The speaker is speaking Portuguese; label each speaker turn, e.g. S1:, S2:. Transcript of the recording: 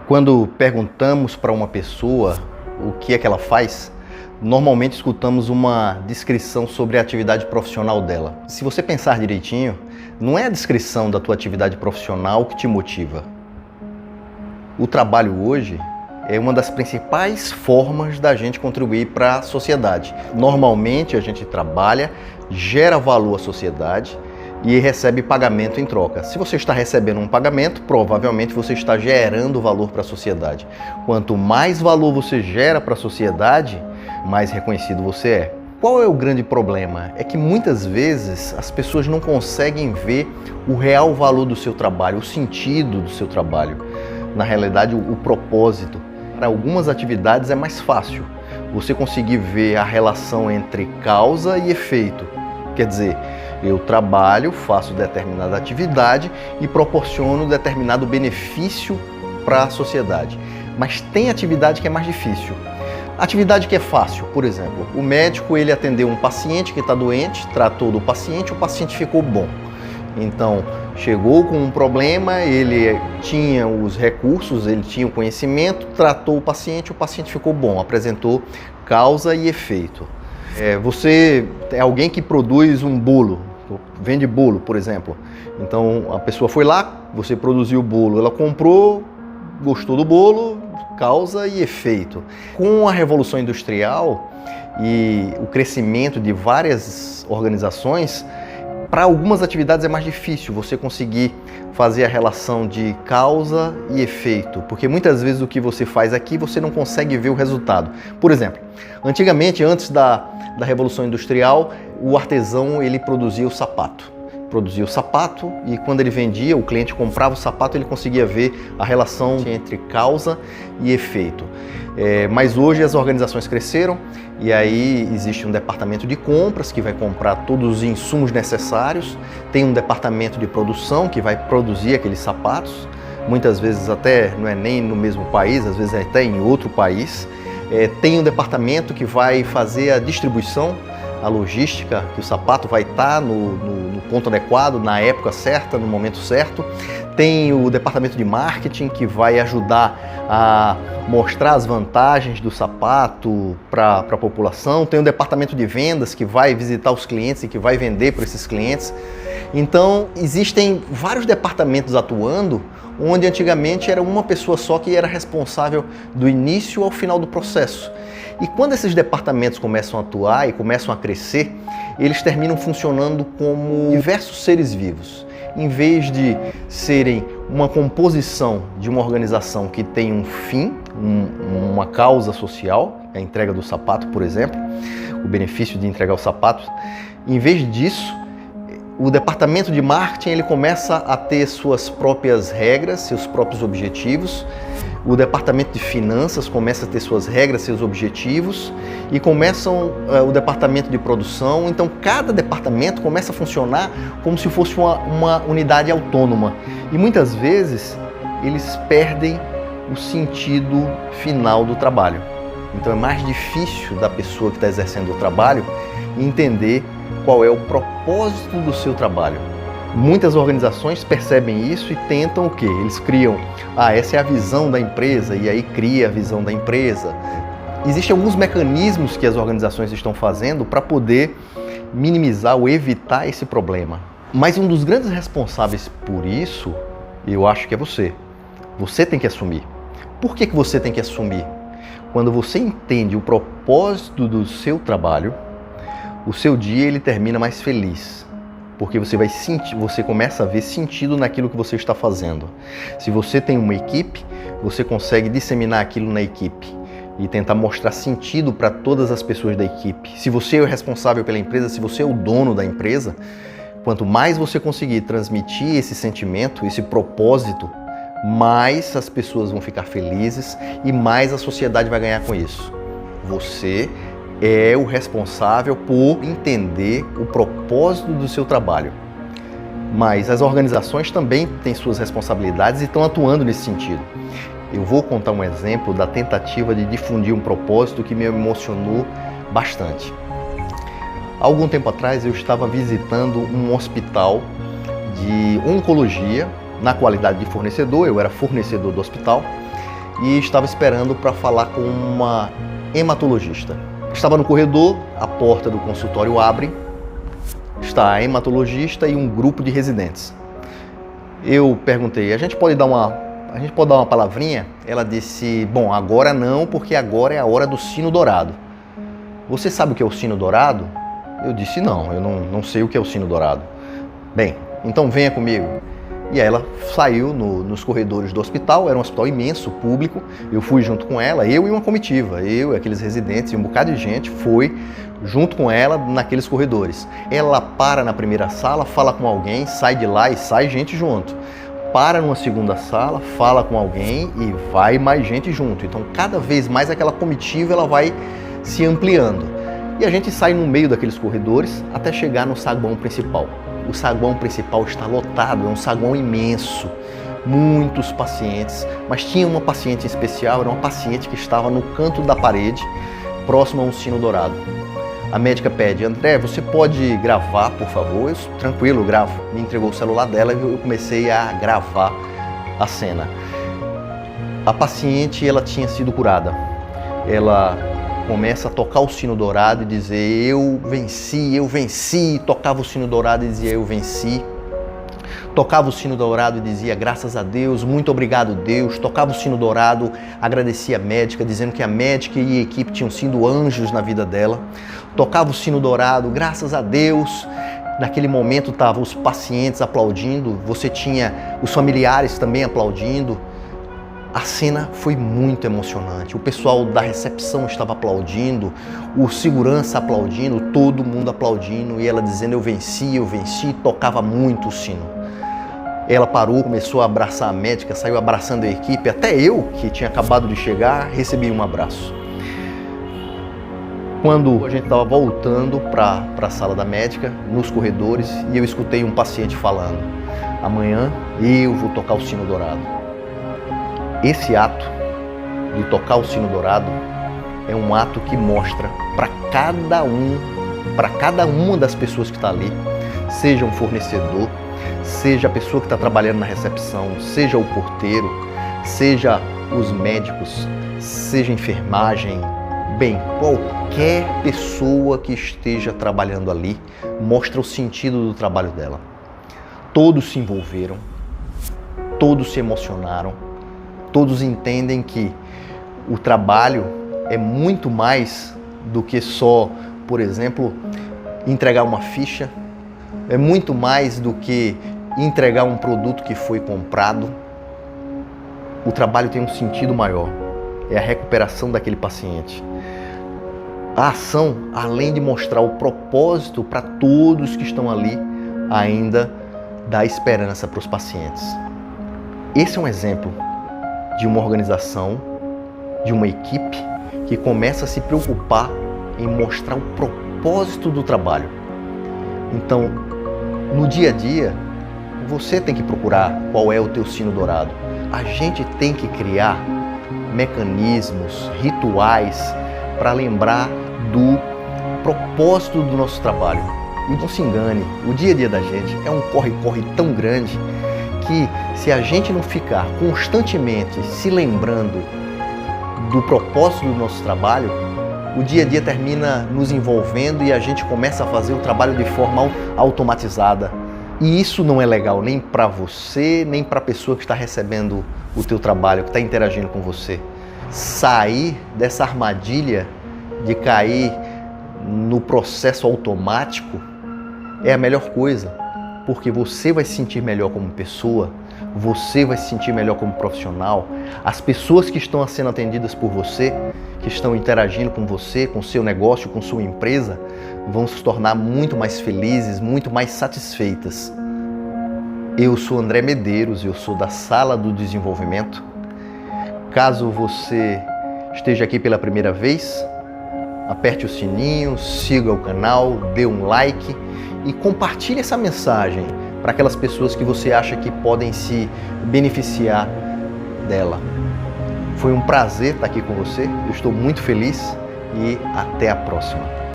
S1: Quando perguntamos para uma pessoa o que é que ela faz, normalmente escutamos uma descrição sobre a atividade profissional dela. Se você pensar direitinho, não é a descrição da tua atividade profissional que te motiva. O trabalho hoje é uma das principais formas da gente contribuir para a sociedade. Normalmente a gente trabalha, gera valor à sociedade e recebe pagamento em troca. Se você está recebendo um pagamento, provavelmente você está gerando valor para a sociedade. Quanto mais valor você gera para a sociedade, mais reconhecido você é. Qual é o grande problema? É que muitas vezes as pessoas não conseguem ver o real valor do seu trabalho, o sentido do seu trabalho. Na realidade, o propósito. Para algumas atividades é mais fácil você conseguir ver a relação entre causa e efeito. Quer dizer, eu trabalho, faço determinada atividade e proporciono determinado benefício para a sociedade. Mas tem atividade que é mais difícil. Atividade que é fácil, por exemplo, o médico ele atendeu um paciente que está doente, tratou do paciente, o paciente ficou bom. Então, chegou com um problema, ele tinha os recursos, ele tinha o conhecimento, tratou o paciente ficou bom, apresentou causa e efeito. Você é alguém que produz um bolo, vende bolo, por exemplo. Então, a pessoa foi lá, você produziu o bolo, ela comprou, gostou do bolo, causa e efeito. Com a Revolução Industrial e o crescimento de várias organizações, para algumas atividades é mais difícil você conseguir fazer a relação de causa e efeito, porque muitas vezes o que você faz aqui você não consegue ver o resultado. Por exemplo, antigamente, antes da Revolução Industrial, o artesão ele produzia o sapato. Produzia o sapato e quando ele vendia, o cliente comprava o sapato, ele conseguia ver a relação entre causa e efeito. Mas hoje as organizações cresceram e aí existe um departamento de compras que vai comprar todos os insumos necessários, tem um departamento de produção que vai produzir aqueles sapatos, muitas vezes até não é nem no mesmo país, às vezes é até em outro país. Tem um departamento que vai fazer a distribuição, a logística, que o sapato vai estar no ponto adequado, na época certa, no momento certo. Tem o departamento de marketing que vai ajudar a mostrar as vantagens do sapato para a população. Tem o departamento de vendas que vai visitar os clientes e que vai vender para esses clientes. Então, existem vários departamentos atuando, onde antigamente era uma pessoa só que era responsável do início ao final do processo. E quando esses departamentos começam a atuar e começam a crescer, eles terminam funcionando como diversos seres vivos. Em vez de serem uma composição de uma organização que tem um fim, uma causa social, a entrega do sapato, por exemplo, o benefício de entregar o sapato, em vez disso, o departamento de marketing ele começa a ter suas próprias regras, seus próprios objetivos. O departamento de finanças começa a ter suas regras, seus objetivos e começam o departamento de produção. Então, cada departamento começa a funcionar como se fosse uma unidade autônoma. E muitas vezes eles perdem o sentido final do trabalho. Então, é mais difícil da pessoa que está exercendo o trabalho entender qual é o propósito do seu trabalho. Muitas organizações percebem isso e tentam o quê? Eles criam, essa é a visão da empresa, e aí cria a visão da empresa. Existem alguns mecanismos que as organizações estão fazendo para poder minimizar ou evitar esse problema. Mas um dos grandes responsáveis por isso, eu acho que é você. Você tem que assumir. Por que você tem que assumir? Quando você entende o propósito do seu trabalho, o seu dia ele termina mais feliz. Porque você começa a ver sentido naquilo que você está fazendo. Se você tem uma equipe, você consegue disseminar aquilo na equipe e tentar mostrar sentido para todas as pessoas da equipe. Se você é o responsável pela empresa, se você é o dono da empresa, quanto mais você conseguir transmitir esse sentimento, esse propósito, mais as pessoas vão ficar felizes e mais a sociedade vai ganhar com isso. Você é o responsável por entender o propósito do seu trabalho. Mas as organizações também têm suas responsabilidades e estão atuando nesse sentido. Eu vou contar um exemplo da tentativa de difundir um propósito que me emocionou bastante. Há algum tempo atrás eu estava visitando um hospital de oncologia na qualidade de fornecedor, eu era fornecedor do hospital, e estava esperando para falar com uma hematologista. Estava no corredor, a porta do consultório abre, está a hematologista e um grupo de residentes. Eu perguntei, a gente pode dar uma palavrinha? Ela disse, bom, agora não, porque agora é a hora do sino dourado. Você sabe o que é o sino dourado? Eu disse, não, eu não sei o que é o sino dourado. Bem, então venha comigo. E aí ela saiu nos corredores do hospital, era um hospital imenso, público. Eu fui junto com ela, eu e uma comitiva, eu e aqueles residentes e um bocado de gente foi junto com ela naqueles corredores. Ela para na primeira sala, fala com alguém, sai de lá e sai gente junto. Para numa segunda sala, fala com alguém e vai mais gente junto. Então cada vez mais aquela comitiva ela vai se ampliando. E a gente sai no meio daqueles corredores até chegar no saguão principal. O saguão principal está lotado, é um saguão imenso, muitos pacientes, mas tinha uma paciente especial, era uma paciente que estava no canto da parede, próximo a um sino dourado. A médica pede, André, você pode gravar, por favor? Eu, tranquilo, gravo. Me entregou o celular dela e eu comecei a gravar a cena. A paciente, ela tinha sido curada. Ela começa a tocar o sino dourado e dizer, eu venci, tocava o sino dourado e dizia, eu venci. Tocava o sino dourado e dizia, graças a Deus, muito obrigado Deus. Tocava o sino dourado, agradecia a médica, dizendo que a médica e a equipe tinham sido anjos na vida dela. Tocava o sino dourado, graças a Deus. Naquele momento estavam os pacientes aplaudindo, você tinha os familiares também aplaudindo. A cena foi muito emocionante, o pessoal da recepção estava aplaudindo, o segurança aplaudindo, todo mundo aplaudindo e ela dizendo eu venci, tocava muito o sino. Ela parou, começou a abraçar a médica, saiu abraçando a equipe, até eu, que tinha acabado de chegar, recebi um abraço. Quando a gente estava voltando para a sala da médica, nos corredores, e eu escutei um paciente falando, amanhã eu vou tocar o sino dourado. Esse ato de tocar o sino dourado é um ato que mostra para cada uma das pessoas que está ali, seja um fornecedor, seja a pessoa que está trabalhando na recepção, seja o porteiro, seja os médicos, seja a enfermagem, bem, qualquer pessoa que esteja trabalhando ali mostra o sentido do trabalho dela. Todos se envolveram, todos se emocionaram, todos entendem que o trabalho é muito mais do que só, por exemplo, entregar uma ficha, é muito mais do que entregar um produto que foi comprado. O trabalho tem um sentido maior, é a recuperação daquele paciente. A ação, além de mostrar o propósito para todos que estão ali, ainda dá esperança para os pacientes. Esse é um exemplo de uma organização, de uma equipe que começa a se preocupar em mostrar o propósito do trabalho. Então, no dia a dia, você tem que procurar qual é o teu sino dourado. A gente tem que criar mecanismos, rituais para lembrar do propósito do nosso trabalho. E não se engane, o dia a dia da gente é um corre-corre tão grande que se a gente não ficar constantemente se lembrando do propósito do nosso trabalho, o dia a dia termina nos envolvendo e a gente começa a fazer o trabalho de forma automatizada. E isso não é legal nem para você, nem para a pessoa que está recebendo o teu trabalho, que está interagindo com você. Sair dessa armadilha de cair no processo automático é a melhor coisa. Porque você vai se sentir melhor como pessoa, você vai se sentir melhor como profissional, as pessoas que estão sendo atendidas por você, que estão interagindo com você, com seu negócio, com sua empresa, vão se tornar muito mais felizes, muito mais satisfeitas. Eu sou André Medeiros, eu sou da Sala do Desenvolvimento. Caso você esteja aqui pela primeira vez, aperte o sininho, siga o canal, dê um like e compartilhe essa mensagem para aquelas pessoas que você acha que podem se beneficiar dela. Foi um prazer estar aqui com você, eu estou muito feliz e até a próxima.